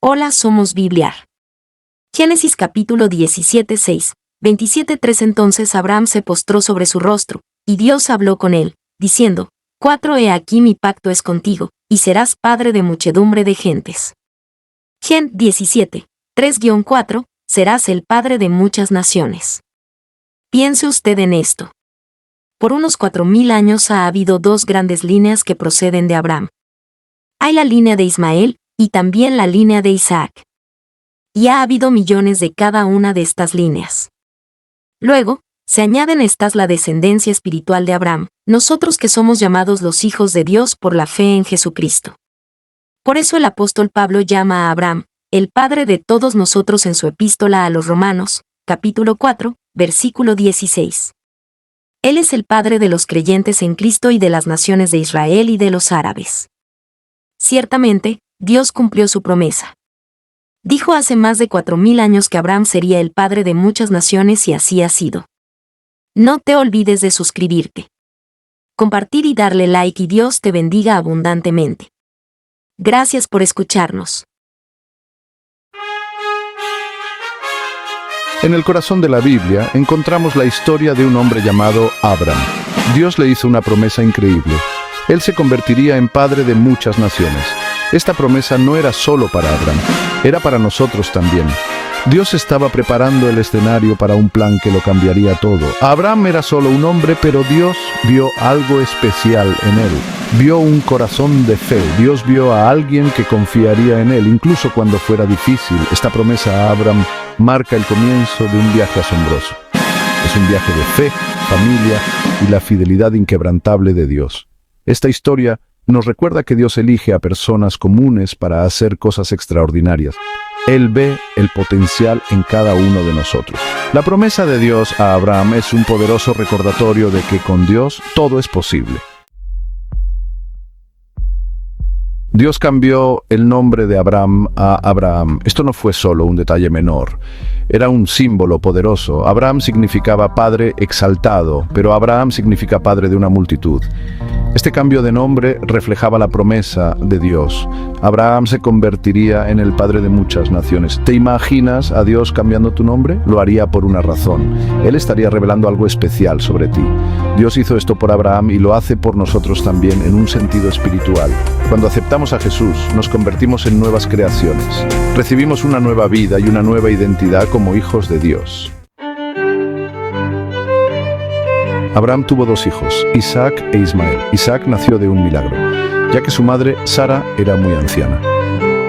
Hola, somos Bibliar. Génesis capítulo 17, 6, 27, 3. Entonces Abraham se postró sobre su rostro, y Dios habló con él, diciendo: 4 He aquí mi pacto es contigo, y serás padre de muchedumbre de gentes. Gen 17, 3-4, serás el padre de muchas naciones. Piense usted en esto. Por unos 4000 años ha habido dos grandes líneas que proceden de Abraham. Hay la línea de Ismael, y también la línea de Isaac. Y ha habido millones de cada una de estas líneas. Luego, se añaden estas la descendencia espiritual de Abraham, nosotros que somos llamados los hijos de Dios por la fe en Jesucristo. Por eso el apóstol Pablo llama a Abraham, el padre de todos nosotros en su epístola a los Romanos, capítulo 4, versículo 16. Él es el padre de los creyentes en Cristo y de las naciones de Israel y de los árabes. Ciertamente, Dios cumplió su promesa. Dijo hace más de 4000 años que Abraham sería el padre de muchas naciones y así ha sido. No te olvides de suscribirte, compartir y darle like y Dios te bendiga abundantemente. Gracias por escucharnos. En el corazón de la Biblia encontramos la historia de un hombre llamado Abraham. Dios le hizo una promesa increíble. Él se convertiría en padre de muchas naciones. Esta promesa no era solo para Abraham, era para nosotros también. Dios estaba preparando el escenario para un plan que lo cambiaría todo. Abraham era solo un hombre, pero Dios vio algo especial en él. Vio un corazón de fe. Dios vio a alguien que confiaría en él, incluso cuando fuera difícil. Esta promesa a Abraham marca el comienzo de un viaje asombroso. Es un viaje de fe, familia y la fidelidad inquebrantable de Dios. Esta historia nos recuerda que Dios elige a personas comunes para hacer cosas extraordinarias. Él ve el potencial en cada uno de nosotros. La promesa de Dios a Abraham es un poderoso recordatorio de que con Dios todo es posible. Dios cambió el nombre de Abraham a Abraham. Esto no fue solo un detalle menor. Era un símbolo poderoso. Abraham significaba padre exaltado, pero Abraham significa padre de una multitud. Este cambio de nombre reflejaba la promesa de Dios. Abraham se convertiría en el padre de muchas naciones. ¿Te imaginas a Dios cambiando tu nombre? Lo haría por una razón. Él estaría revelando algo especial sobre ti. Dios hizo esto por Abraham y lo hace por nosotros también en un sentido espiritual. Cuando aceptamos a Jesús, nos convertimos en nuevas creaciones. Recibimos una nueva vida y una nueva identidad como hijos de Dios. Abraham tuvo dos hijos, Isaac e Ismael. Isaac nació de un milagro, ya que su madre, Sara, era muy anciana.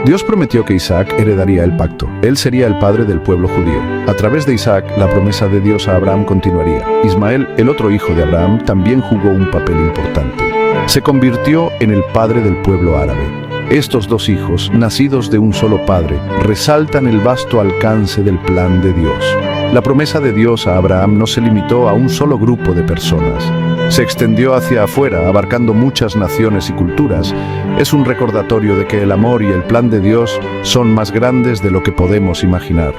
Dios prometió que Isaac heredaría el pacto. Él sería el padre del pueblo judío. A través de Isaac, la promesa de Dios a Abraham continuaría. Ismael, el otro hijo de Abraham, también jugó un papel importante. Se convirtió en el padre del pueblo árabe. Estos dos hijos, nacidos de un solo padre, resaltan el vasto alcance del plan de Dios. La promesa de Dios a Abraham no se limitó a un solo grupo de personas. Se extendió hacia afuera, abarcando muchas naciones y culturas. Es un recordatorio de que el amor y el plan de Dios son más grandes de lo que podemos imaginar.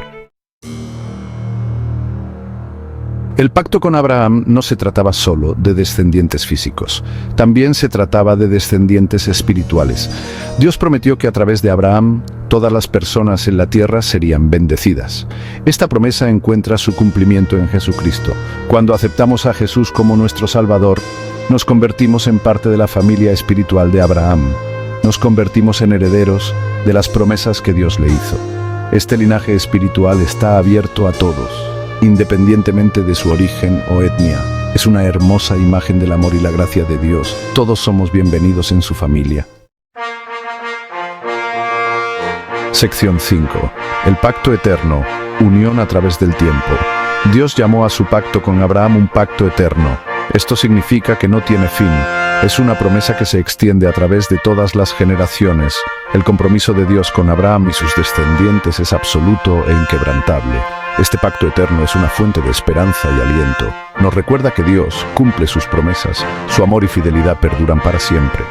El pacto con Abraham no se trataba solo de descendientes físicos, también se trataba de descendientes espirituales. Dios prometió que a través de Abraham, todas las personas en la tierra serían bendecidas. Esta promesa encuentra su cumplimiento en Jesucristo. Cuando aceptamos a Jesús como nuestro Salvador, nos convertimos en parte de la familia espiritual de Abraham. Nos convertimos en herederos de las promesas que Dios le hizo. Este linaje espiritual está abierto a todos, independientemente de su origen o etnia. Es una hermosa imagen del amor y la gracia de Dios. Todos somos bienvenidos en su familia. Sección 5. El pacto eterno. Unión a través del tiempo. Dios llamó a su pacto con Abraham un pacto eterno. Esto significa que no tiene fin. Es una promesa que se extiende a través de todas las generaciones. El compromiso de Dios con Abraham y sus descendientes es absoluto e inquebrantable. Este pacto eterno es una fuente de esperanza y aliento. Nos recuerda que Dios cumple sus promesas. Su amor y fidelidad perduran para siempre.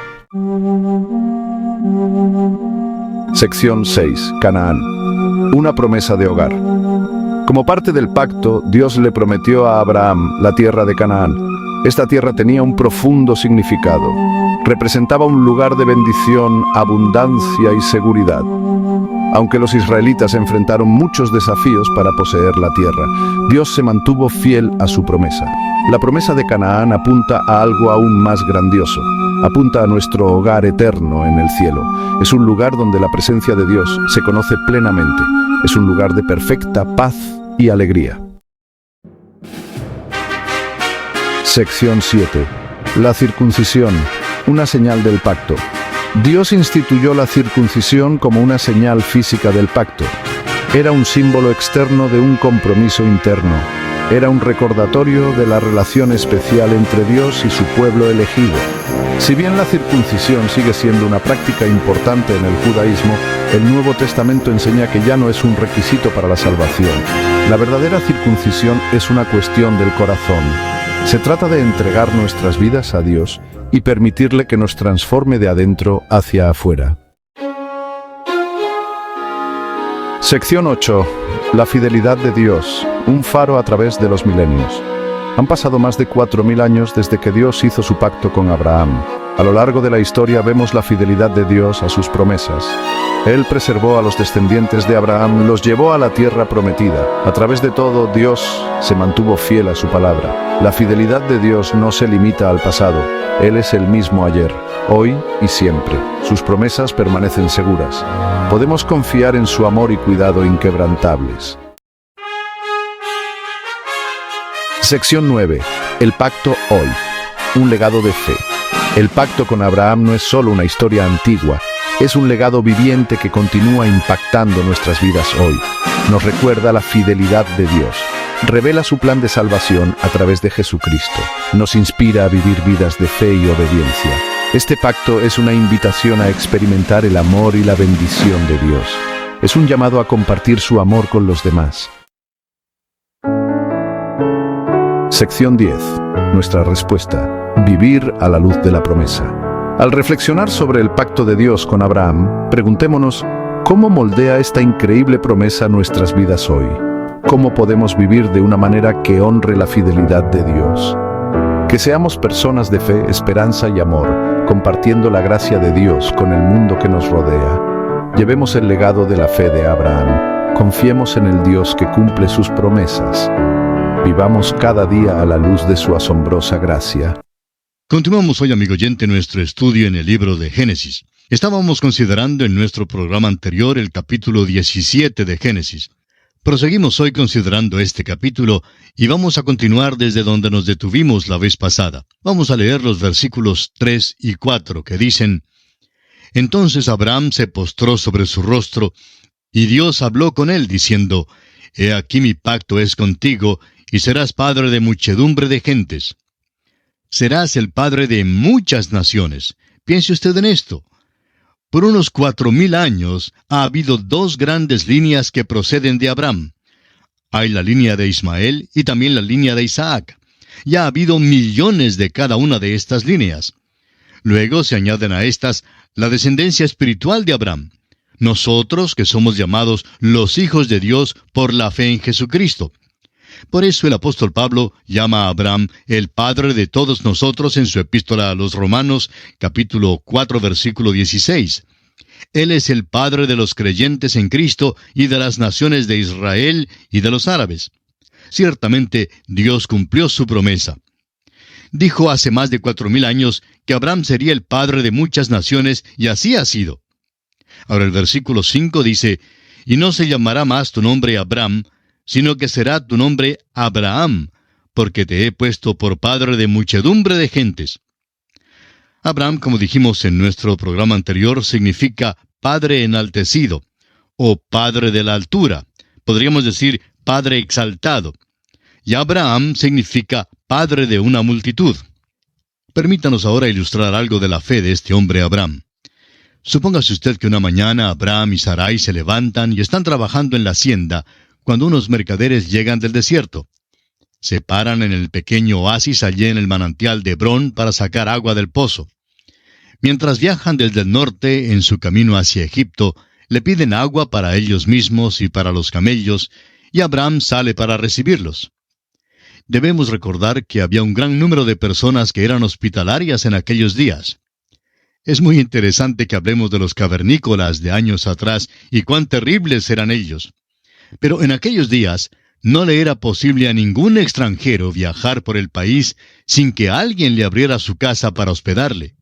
Sección 6. Canaán. Una promesa de hogar. Como parte del pacto, Dios le prometió a Abraham la tierra de Canaán. Esta tierra tenía un profundo significado. Representaba un lugar de bendición, abundancia y seguridad. Aunque los israelitas enfrentaron muchos desafíos para poseer la tierra, Dios se mantuvo fiel a su promesa. La promesa de Canaán apunta a algo aún más grandioso. Apunta a nuestro hogar eterno en el cielo. Es un lugar donde la presencia de Dios se conoce plenamente. Es un lugar de perfecta paz y alegría. Sección 7. La circuncisión, una señal del pacto. Dios instituyó la circuncisión como una señal física del pacto. Era un símbolo externo de un compromiso interno. Era un recordatorio de la relación especial entre Dios y su pueblo elegido. Si bien la circuncisión sigue siendo una práctica importante en el judaísmo, el Nuevo Testamento enseña que ya no es un requisito para la salvación. La verdadera circuncisión es una cuestión del corazón. Se trata de entregar nuestras vidas a Dios y permitirle que nos transforme de adentro hacia afuera. Sección 8. La fidelidad de Dios, un faro a través de los milenios. Han pasado más de 4000 años desde que Dios hizo su pacto con Abraham. A lo largo de la historia vemos la fidelidad de Dios a sus promesas. Él preservó a los descendientes de Abraham, los llevó a la tierra prometida. A través de todo, Dios se mantuvo fiel a su palabra. La fidelidad de Dios no se limita al pasado. Él es el mismo ayer, hoy y siempre. Sus promesas permanecen seguras. Podemos confiar en su amor y cuidado inquebrantables. Sección 9. El pacto hoy. Un legado de fe. El pacto con Abraham no es solo una historia antigua, es un legado viviente que continúa impactando nuestras vidas hoy. Nos recuerda la fidelidad de Dios. Revela su plan de salvación a través de Jesucristo. Nos inspira a vivir vidas de fe y obediencia. Este pacto es una invitación a experimentar el amor y la bendición de Dios. Es un llamado a compartir su amor con los demás. Sección 10. Nuestra respuesta. Vivir a la luz de la promesa. Al reflexionar sobre el pacto de Dios con Abraham, preguntémonos, ¿cómo moldea esta increíble promesa nuestras vidas hoy? ¿Cómo podemos vivir de una manera que honre la fidelidad de Dios? Que seamos personas de fe, esperanza y amor, compartiendo la gracia de Dios con el mundo que nos rodea. Llevemos el legado de la fe de Abraham. Confiemos en el Dios que cumple sus promesas. Vivamos cada día a la luz de su asombrosa gracia. Continuamos hoy, amigo oyente, nuestro estudio en el libro de Génesis. Estábamos considerando en nuestro programa anterior el capítulo 17 de Génesis. Proseguimos hoy considerando este capítulo y vamos a continuar desde donde nos detuvimos la vez pasada. Vamos a leer los versículos 3 y 4 que dicen: Entonces Abraham se postró sobre su rostro, y Dios habló con él diciendo: He aquí mi pacto es contigo, y serás padre de muchedumbre de gentes. Serás el padre de muchas naciones. Piense usted en esto. Por unos 4000 años ha habido dos grandes líneas que proceden de Abraham. Hay la línea de Ismael y también la línea de Isaac. Ya ha habido millones de cada una de estas líneas. Luego se añaden a estas la descendencia espiritual de Abraham. Nosotros que somos llamados los hijos de Dios por la fe en Jesucristo. Por eso el apóstol Pablo llama a Abraham el padre de todos nosotros en su epístola a los Romanos, capítulo 4, versículo 16. Él es el padre de los creyentes en Cristo y de las naciones de Israel y de los árabes. Ciertamente, Dios cumplió su promesa. Dijo hace más de 4000 años que Abraham sería el padre de muchas naciones, y así ha sido. Ahora el versículo 5 dice: Y no se llamará más tu nombre Abraham, sino que será tu nombre Abraham, porque te he puesto por padre de muchedumbre de gentes. Abraham, como dijimos en nuestro programa anterior, significa padre enaltecido, o padre de la altura. Podríamos decir padre exaltado. Y Abraham significa padre de una multitud. Permítanos ahora ilustrar algo de la fe de este hombre Abraham. Supóngase usted que una mañana Abraham y Sarai se levantan y están trabajando en la hacienda, cuando unos mercaderes llegan del desierto. Se paran en el pequeño oasis allí en el manantial de Hebrón para sacar agua del pozo. Mientras viajan desde el norte en su camino hacia Egipto, le piden agua para ellos mismos y para los camellos, y Abraham sale para recibirlos. Debemos recordar que había un gran número de personas que eran hospitalarias en aquellos días. Es muy interesante que hablemos de los cavernícolas de años atrás y cuán terribles eran ellos. Pero en aquellos días no le era posible a ningún extranjero viajar por el país sin que alguien le abriera su casa para hospedarle.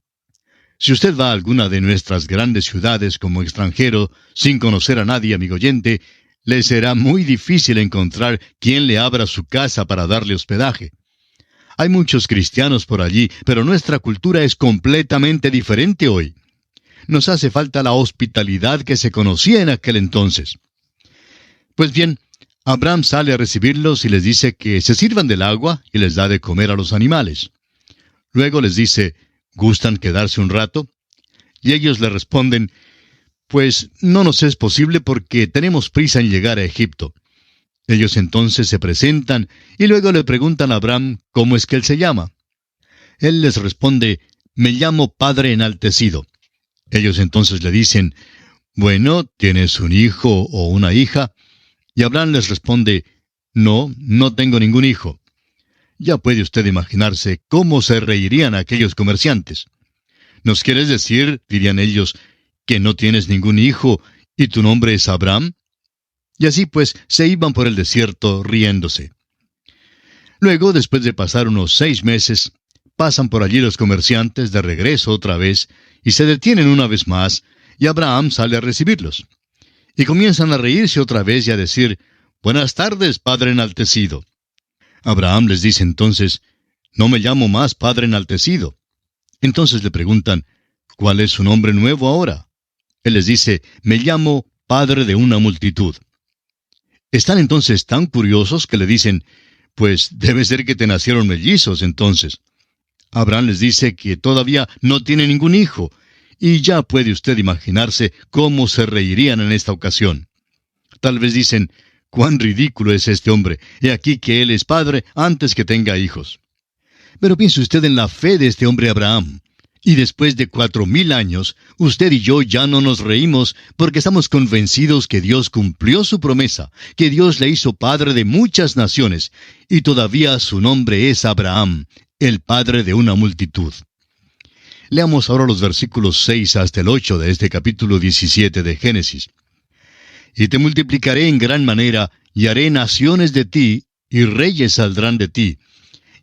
Si usted va a alguna de nuestras grandes ciudades como extranjero, sin conocer a nadie, amigo oyente, le será muy difícil encontrar quien le abra su casa para darle hospedaje. Hay muchos cristianos por allí, pero nuestra cultura es completamente diferente hoy. Nos hace falta la hospitalidad que se conocía en aquel entonces. Pues bien, Abraham sale a recibirlos y les dice que se sirvan del agua y les da de comer a los animales. Luego les dice, ¿gustan quedarse un rato? Y ellos le responden, pues no nos es posible porque tenemos prisa en llegar a Egipto. Ellos entonces se presentan y luego le preguntan a Abraham cómo es que él se llama. Él les responde, me llamo Padre Enaltecido. Ellos entonces le dicen, bueno, ¿tienes un hijo o una hija? Y Abraham les responde, no, no tengo ningún hijo. Ya puede usted imaginarse cómo se reirían aquellos comerciantes. ¿Nos quieres decir, dirían ellos, que no tienes ningún hijo y tu nombre es Abraham? Y así pues se iban por el desierto riéndose. Luego, después de pasar unos 6 meses, pasan por allí los comerciantes de regreso otra vez y se detienen una vez más, y Abraham sale a recibirlos. Y comienzan a reírse otra vez y a decir, buenas tardes, Padre Enaltecido. Abraham les dice entonces, no me llamo más Padre Enaltecido. Entonces le preguntan, ¿cuál es su nombre nuevo ahora? Él les dice, me llamo Padre de una multitud. Están entonces tan curiosos que le dicen, pues debe ser que te nacieron mellizos entonces. Abraham les dice que todavía no tiene ningún hijo, y ya puede usted imaginarse cómo se reirían en esta ocasión. Tal vez dicen, cuán ridículo es este hombre, he aquí que él es padre antes que tenga hijos. Pero piense usted en la fe de este hombre Abraham. Y después de 4000 años, usted y yo ya no nos reímos porque estamos convencidos que Dios cumplió su promesa, que Dios le hizo padre de muchas naciones, y todavía su nombre es Abraham, el padre de una multitud. Leamos ahora los versículos 6 hasta el 8 de este capítulo 17 de Génesis. Y te multiplicaré en gran manera, y haré naciones de ti, y reyes saldrán de ti.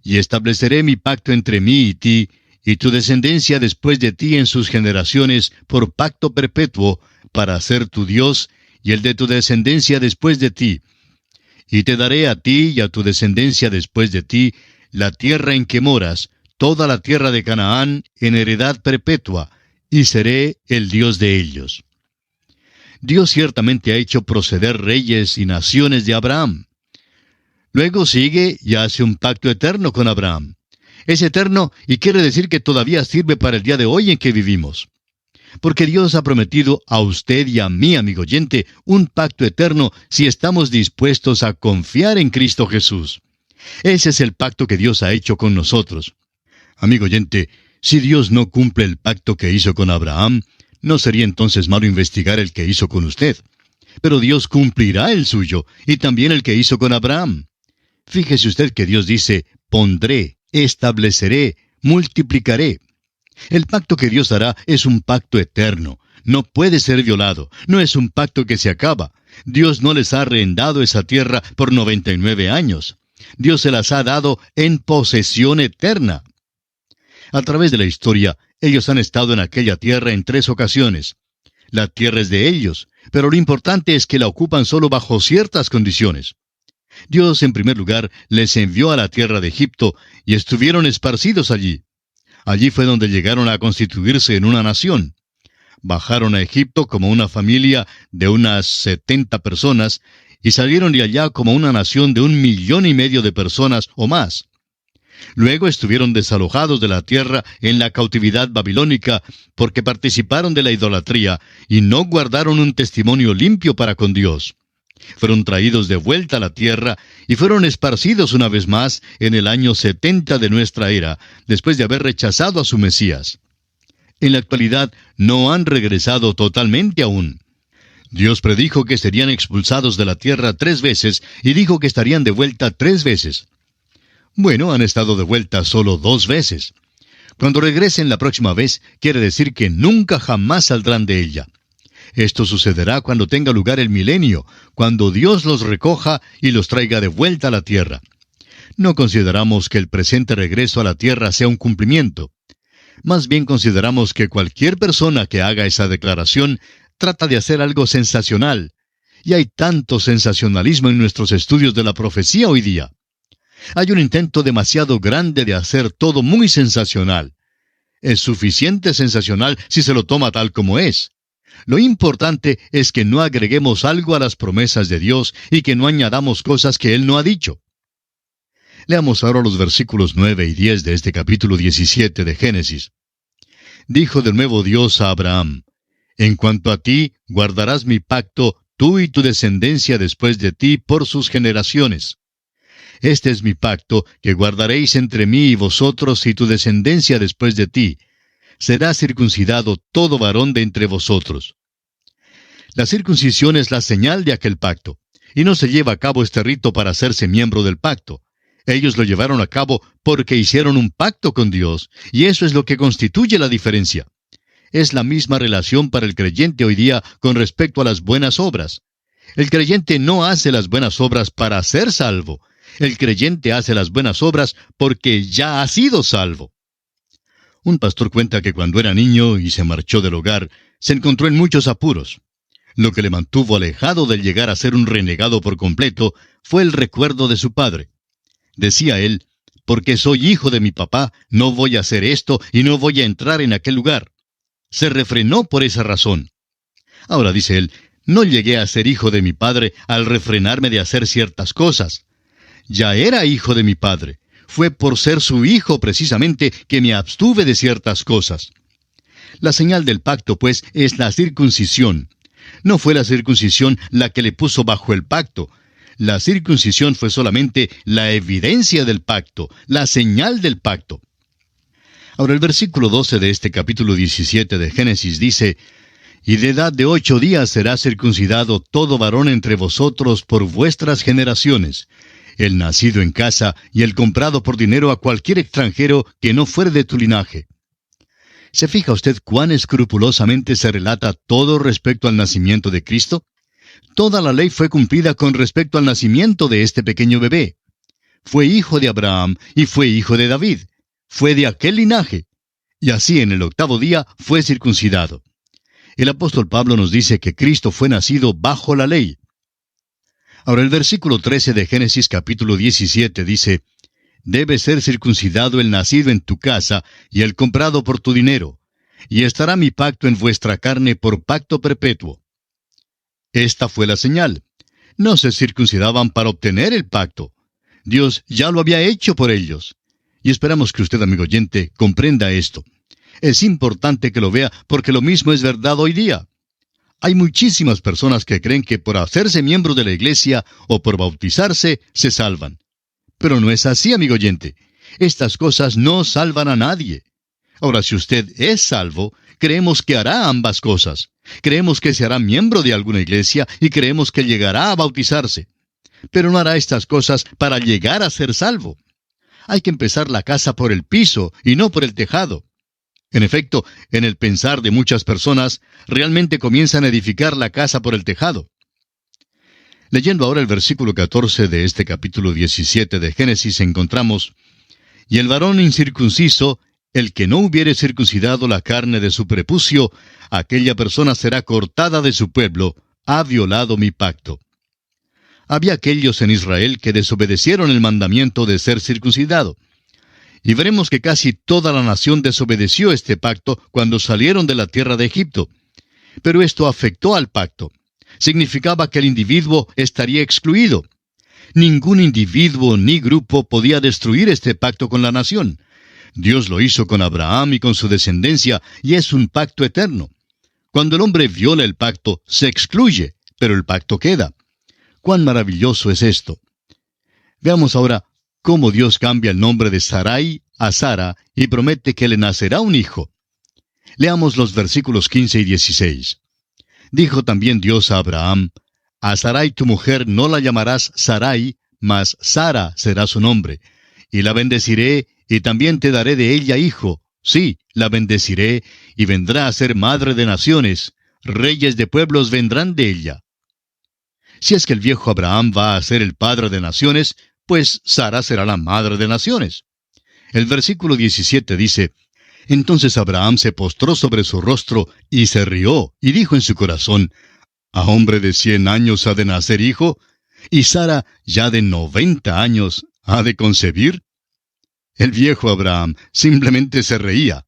Y estableceré mi pacto entre mí y ti, y tu descendencia después de ti en sus generaciones, por pacto perpetuo, para ser tu Dios, y el de tu descendencia después de ti. Y te daré a ti y a tu descendencia después de ti, la tierra en que moras, toda la tierra de Canaán, en heredad perpetua, y seré el Dios de ellos. Dios ciertamente ha hecho proceder reyes y naciones de Abraham. Luego sigue y hace un pacto eterno con Abraham. Es eterno y quiere decir que todavía sirve para el día de hoy en que vivimos. Porque Dios ha prometido a usted y a mí, amigo oyente, un pacto eterno si estamos dispuestos a confiar en Cristo Jesús. Ese es el pacto que Dios ha hecho con nosotros. Amigo oyente, si Dios no cumple el pacto que hizo con Abraham, no sería entonces malo investigar el que hizo con usted. Pero Dios cumplirá el suyo y también el que hizo con Abraham. Fíjese usted que Dios dice, pondré, estableceré, multiplicaré. El pacto que Dios hará es un pacto eterno. No puede ser violado. No es un pacto que se acaba. Dios no les ha arrendado esa tierra por 99 años. Dios se las ha dado en posesión eterna. A través de la historia, ellos han estado en aquella tierra en 3 ocasiones. La tierra es de ellos, pero lo importante es que la ocupan solo bajo ciertas condiciones. Dios, en primer lugar, les envió a la tierra de Egipto y estuvieron esparcidos allí. Allí fue donde llegaron a constituirse en una nación. Bajaron a Egipto como una familia de unas 70 personas y salieron de allá como una nación de 1,5 millones de personas o más. Luego estuvieron desalojados de la tierra en la cautividad babilónica porque participaron de la idolatría y no guardaron un testimonio limpio para con Dios. Fueron traídos de vuelta a la tierra y fueron esparcidos una vez más en el año 70 de nuestra era, después de haber rechazado a su Mesías. En la actualidad no han regresado totalmente aún. Dios predijo que serían expulsados de la tierra 3 veces y dijo que estarían de vuelta 3 veces. Bueno, han estado de vuelta solo 2 veces. Cuando regresen la próxima vez, quiere decir que nunca jamás saldrán de ella. Esto sucederá cuando tenga lugar el milenio, cuando Dios los recoja y los traiga de vuelta a la tierra. No consideramos que el presente regreso a la tierra sea un cumplimiento. Más bien consideramos que cualquier persona que haga esa declaración trata de hacer algo sensacional. Y hay tanto sensacionalismo en nuestros estudios de la profecía hoy día. Hay un intento demasiado grande de hacer todo muy sensacional. Es suficiente sensacional si se lo toma tal como es. Lo importante es que no agreguemos algo a las promesas de Dios y que no añadamos cosas que Él no ha dicho. Leamos ahora los versículos 9 y 10 de este capítulo 17 de Génesis. Dijo de nuevo Dios a Abraham: En cuanto a ti, guardarás mi pacto, tú y tu descendencia después de ti por sus generaciones. Este es mi pacto, que guardaréis entre mí y vosotros y tu descendencia después de ti. Será circuncidado todo varón de entre vosotros. La circuncisión es la señal de aquel pacto, y no se lleva a cabo este rito para hacerse miembro del pacto. Ellos lo llevaron a cabo porque hicieron un pacto con Dios, y eso es lo que constituye la diferencia. Es la misma relación para el creyente hoy día con respecto a las buenas obras. El creyente no hace las buenas obras para ser salvo. El creyente hace las buenas obras porque ya ha sido salvo. Un pastor cuenta que cuando era niño y se marchó del hogar, se encontró en muchos apuros. Lo que le mantuvo alejado de llegar a ser un renegado por completo fue el recuerdo de su padre. Decía él: porque soy hijo de mi papá, no voy a hacer esto y no voy a entrar en aquel lugar. Se refrenó por esa razón. Ahora, dice él, no llegué a ser hijo de mi padre al refrenarme de hacer ciertas cosas. Ya era hijo de mi padre. Fue por ser su hijo precisamente que me abstuve de ciertas cosas. La señal del pacto, pues, es la circuncisión. No fue la circuncisión la que le puso bajo el pacto. La circuncisión fue solamente la evidencia del pacto, la señal del pacto. Ahora el versículo 12 de este capítulo 17 de Génesis dice: Y de edad de 8 días será circuncidado todo varón entre vosotros por vuestras generaciones, el nacido en casa y el comprado por dinero a cualquier extranjero que no fuere de tu linaje. ¿Se fija usted cuán escrupulosamente se relata todo respecto al nacimiento de Cristo? Toda la ley fue cumplida con respecto al nacimiento de este pequeño bebé. Fue hijo de Abraham y fue hijo de David. Fue de aquel linaje. Y así en el 8º día fue circuncidado. El apóstol Pablo nos dice que Cristo fue nacido bajo la ley. Ahora el versículo 13 de Génesis capítulo 17 dice: Debe ser circuncidado el nacido en tu casa y el comprado por tu dinero, y estará mi pacto en vuestra carne por pacto perpetuo. Esta fue la señal. No se circuncidaban para obtener el pacto. Dios ya lo había hecho por ellos. Y esperamos que usted, amigo oyente, comprenda esto. Es importante que lo vea porque lo mismo es verdad hoy día. Hay muchísimas personas que creen que por hacerse miembro de la iglesia o por bautizarse se salvan. Pero no es así, amigo oyente. Estas cosas no salvan a nadie. Ahora, si usted es salvo, creemos que hará ambas cosas. Creemos que se hará miembro de alguna iglesia y creemos que llegará a bautizarse. Pero no hará estas cosas para llegar a ser salvo. Hay que empezar la casa por el piso y no por el tejado. En efecto, en el pensar de muchas personas, realmente comienzan a edificar la casa por el tejado. Leyendo ahora el versículo 14 de este capítulo 17 de Génesis, encontramos: Y el varón incircunciso, el que no hubiere circuncidado la carne de su prepucio, aquella persona será cortada de su pueblo, ha violado mi pacto. Había aquellos en Israel que desobedecieron el mandamiento de ser circuncidado. Y veremos que casi toda la nación desobedeció este pacto cuando salieron de la tierra de Egipto. Pero esto afectó al pacto. Significaba que el individuo estaría excluido. Ningún individuo ni grupo podía destruir este pacto con la nación. Dios lo hizo con Abraham y con su descendencia, y es un pacto eterno. Cuando el hombre viola el pacto, se excluye, pero el pacto queda. ¡Cuán maravilloso es esto! Veamos ahora cómo Dios cambia el nombre de Sarai a Sara y promete que le nacerá un hijo. Leamos los versículos 15 y 16. Dijo también Dios a Abraham: A Sarai tu mujer no la llamarás Sarai, mas Sara será su nombre, y la bendeciré, y también te daré de ella hijo, Sí, la bendeciré, y vendrá a ser madre de naciones. Reyes de pueblos vendrán de ella. Si es que el viejo Abraham va a ser el padre de naciones, pues Sara será la madre de naciones. El versículo 17 dice, Entonces Abraham se postró sobre su rostro y se rió, y dijo en su corazón, ¿A hombre de 100 años ha de nacer hijo? ¿Y Sara, ya de 90 años, ha de concebir? El viejo Abraham simplemente se reía.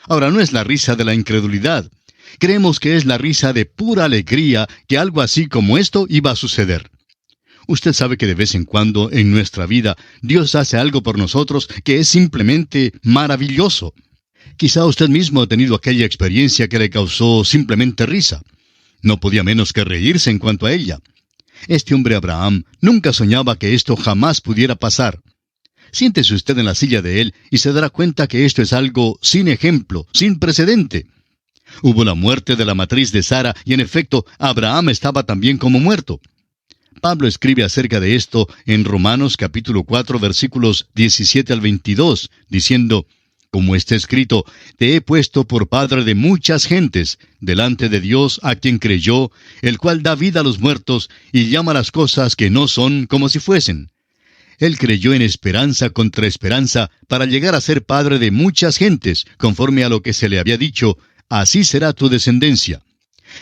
Ahora, no es la risa de la incredulidad. Creemos que es la risa de pura alegría que algo así como esto iba a suceder. Usted sabe que de vez en cuando en nuestra vida Dios hace algo por nosotros que es simplemente maravilloso. Quizá usted mismo ha tenido aquella experiencia que le causó simplemente risa. No podía menos que reírse en cuanto a ella. Este hombre Abraham nunca soñaba que esto jamás pudiera pasar. Siéntese usted en la silla de él y se dará cuenta que esto es algo sin ejemplo, sin precedente. Hubo la muerte de la matriz de Sara y en efecto Abraham estaba también como muerto. Pablo escribe acerca de esto en Romanos capítulo 4 versículos 17 al 22, diciendo, Como está escrito, te he puesto por padre de muchas gentes, delante de Dios a quien creyó, el cual da vida a los muertos y llama las cosas que no son como si fuesen. Él creyó en esperanza contra esperanza para llegar a ser padre de muchas gentes, conforme a lo que se le había dicho, así será tu descendencia.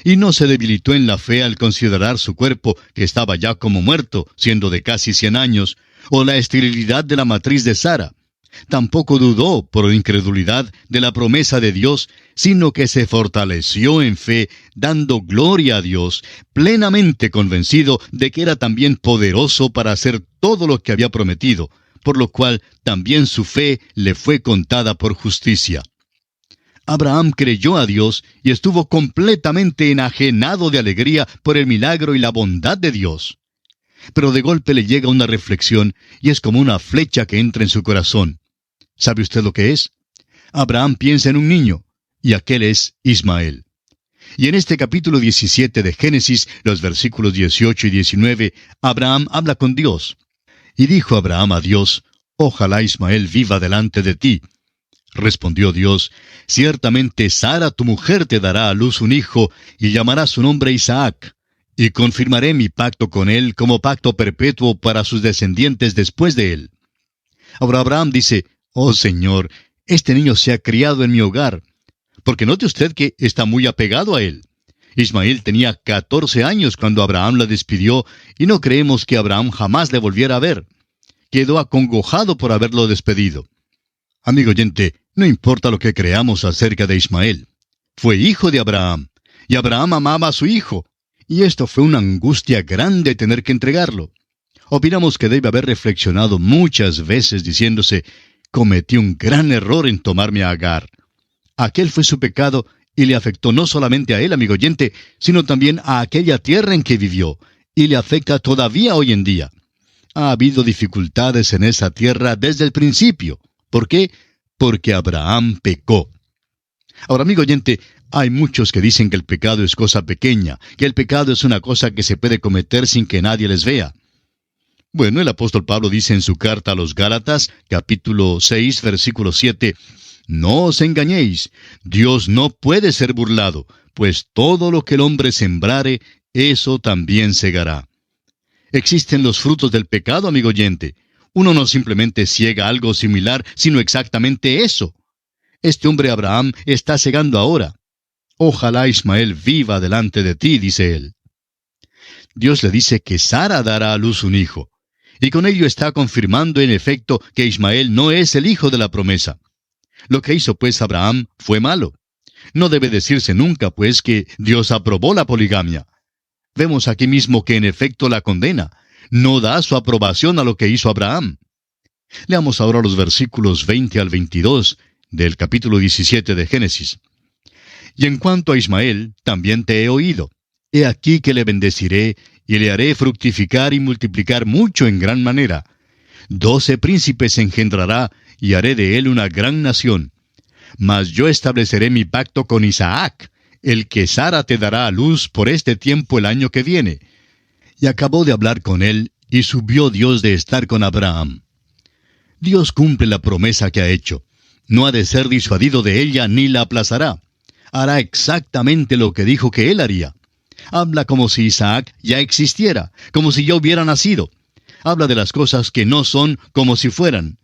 Y no se debilitó en la fe al considerar su cuerpo, que estaba ya como muerto, siendo de casi 100 años, o la esterilidad de la matriz de Sara. Tampoco dudó, por incredulidad, de la promesa de Dios, sino que se fortaleció en fe, dando gloria a Dios, plenamente convencido de que era también poderoso para hacer todo lo que había prometido, por lo cual también su fe le fue contada por justicia. Abraham creyó a Dios y estuvo completamente enajenado de alegría por el milagro y la bondad de Dios. Pero de golpe le llega una reflexión y es como una flecha que entra en su corazón. ¿Sabe usted lo que es? Abraham piensa en un niño, y aquel es Ismael. Y en este capítulo 17 de Génesis, los versículos 18 y 19, Abraham habla con Dios. Y dijo Abraham a Dios, Ojalá Ismael viva delante de ti. Respondió Dios, Ciertamente Sara tu mujer te dará a luz un hijo, y llamará su nombre Isaac. Y confirmaré mi pacto con él como pacto perpetuo para sus descendientes después de él. Ahora Abraham dice, Oh Señor, este niño se ha criado en mi hogar. Porque note usted que está muy apegado a él. Ismael tenía 14 años cuando Abraham la despidió, y no creemos que Abraham jamás le volviera a ver. Quedó acongojado por haberlo despedido. Amigo oyente, no importa lo que creamos acerca de Ismael. Fue hijo de Abraham, y Abraham amaba a su hijo, y esto fue una angustia grande tener que entregarlo. Opinamos que debe haber reflexionado muchas veces diciéndose, cometí un gran error en tomarme a Agar. Aquel fue su pecado y le afectó no solamente a él, amigo oyente, sino también a aquella tierra en que vivió, y le afecta todavía hoy en día. Ha habido dificultades en esa tierra desde el principio. ¿Por qué? Porque Abraham pecó. Ahora, amigo oyente, hay muchos que dicen que el pecado es cosa pequeña, que el pecado es una cosa que se puede cometer sin que nadie les vea. Bueno, el apóstol Pablo dice en su carta a los Gálatas, capítulo 6, versículo 7, No os engañéis, Dios no puede ser burlado, pues todo lo que el hombre sembrare, eso también segará. Existen los frutos del pecado, amigo oyente. Uno no simplemente ciega algo similar, sino exactamente eso. Este hombre Abraham está cegando ahora. Ojalá Ismael viva delante de ti, dice él. Dios le dice que Sara dará a luz un hijo. Y con ello está confirmando en efecto que Ismael no es el hijo de la promesa. Lo que hizo pues Abraham fue malo. No debe decirse nunca pues que Dios aprobó la poligamia. Vemos aquí mismo que en efecto la condena. No da su aprobación a lo que hizo Abraham. Leamos ahora los versículos 20 al 22 del capítulo 17 de Génesis. Y en cuanto a Ismael, también te he oído. He aquí que le bendeciré, y le haré fructificar y multiplicar mucho en gran manera. 12 príncipes engendrará, y haré de él una gran nación. Mas yo estableceré mi pacto con Isaac, el que Sara te dará a luz por este tiempo el año que viene. Y acabó de hablar con él, y subió Dios de estar con Abraham. Dios cumple la promesa que ha hecho. No ha de ser disuadido de ella ni la aplazará. Hará exactamente lo que dijo que él haría. Habla como si Isaac ya existiera, como si ya hubiera nacido. Habla de las cosas que no son como si fueran.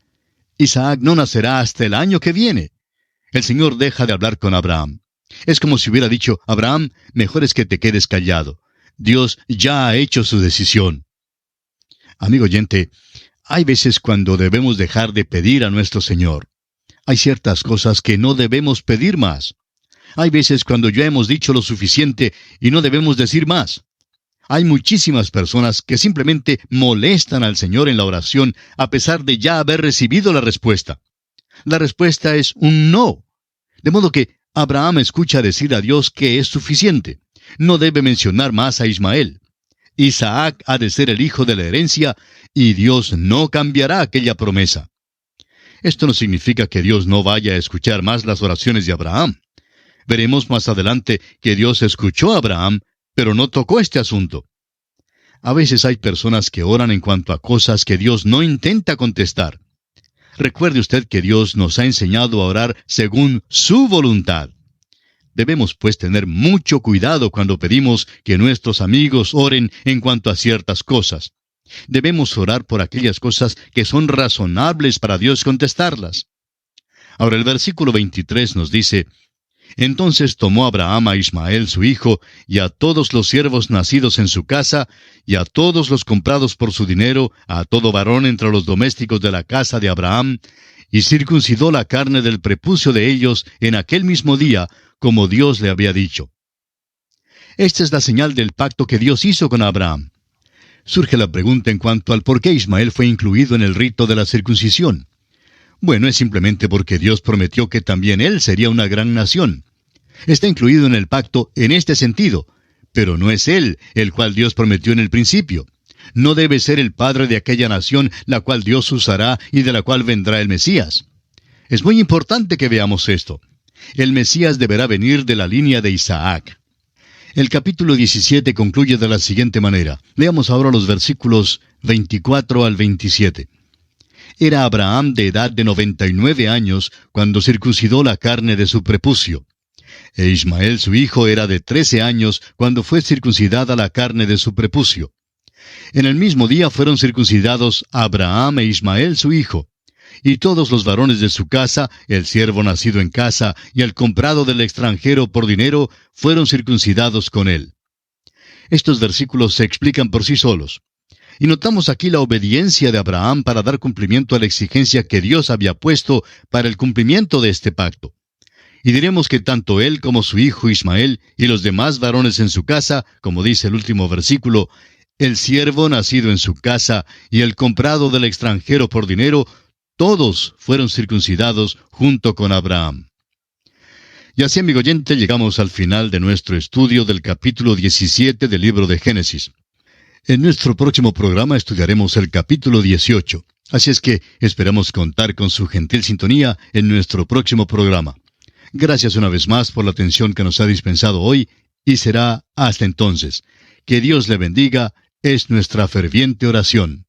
Isaac no nacerá hasta el año que viene. El Señor deja de hablar con Abraham. Es como si hubiera dicho: Abraham, mejor es que te quedes callado. Dios ya ha hecho su decisión. Amigo oyente, hay veces cuando debemos dejar de pedir a nuestro Señor. Hay ciertas cosas que no debemos pedir más. Hay veces cuando ya hemos dicho lo suficiente y no debemos decir más. Hay muchísimas personas que simplemente molestan al Señor en la oración a pesar de ya haber recibido la respuesta. La respuesta es un no. De modo que Abraham escucha decir a Dios que es suficiente. No debe mencionar más a Ismael. Isaac ha de ser el hijo de la herencia y Dios no cambiará aquella promesa. Esto no significa que Dios no vaya a escuchar más las oraciones de Abraham. Veremos más adelante que Dios escuchó a Abraham, pero no tocó este asunto. A veces hay personas que oran en cuanto a cosas que Dios no intenta contestar. Recuerde usted que Dios nos ha enseñado a orar según su voluntad. Debemos pues tener mucho cuidado cuando pedimos que nuestros amigos oren en cuanto a ciertas cosas. Debemos orar por aquellas cosas que son razonables para Dios contestarlas. Ahora el versículo 23 nos dice: Entonces tomó Abraham a Ismael su hijo, y a todos los siervos nacidos en su casa, y a todos los comprados por su dinero, a todo varón entre los domésticos de la casa de Abraham, y circuncidó la carne del prepucio de ellos en aquel mismo día, como Dios le había dicho. Esta es la señal del pacto que Dios hizo con Abraham. Surge la pregunta en cuanto al por qué Ismael fue incluido en el rito de la circuncisión. Bueno, es simplemente porque Dios prometió que también él sería una gran nación. Está incluido en el pacto en este sentido, pero no es él el cual Dios prometió en el principio. No debe ser el padre de aquella nación la cual Dios usará y de la cual vendrá el Mesías. Es muy importante que veamos esto. El Mesías deberá venir de la línea de Isaac. El capítulo 17 concluye de la siguiente manera. Leamos ahora los versículos 24 al 27. Era Abraham de edad de 99 años cuando circuncidó la carne de su prepucio. E Ismael su hijo era de 13 años cuando fue circuncidada la carne de su prepucio. En el mismo día fueron circuncidados Abraham e Ismael su hijo. Y todos los varones de su casa, el siervo nacido en casa y el comprado del extranjero por dinero, fueron circuncidados con él. Estos versículos se explican por sí solos. Y notamos aquí la obediencia de Abraham para dar cumplimiento a la exigencia que Dios había puesto para el cumplimiento de este pacto. Y diremos que tanto él como su hijo Ismael y los demás varones en su casa, como dice el último versículo, el siervo nacido en su casa y el comprado del extranjero por dinero, todos fueron circuncidados junto con Abraham. Y así, amigo oyente, llegamos al final de nuestro estudio del capítulo 17 del libro de Génesis. En nuestro próximo programa estudiaremos el capítulo 18. Así es que esperamos contar con su gentil sintonía en nuestro próximo programa. Gracias una vez más por la atención que nos ha dispensado hoy, y será hasta entonces. Que Dios le bendiga, es nuestra ferviente oración.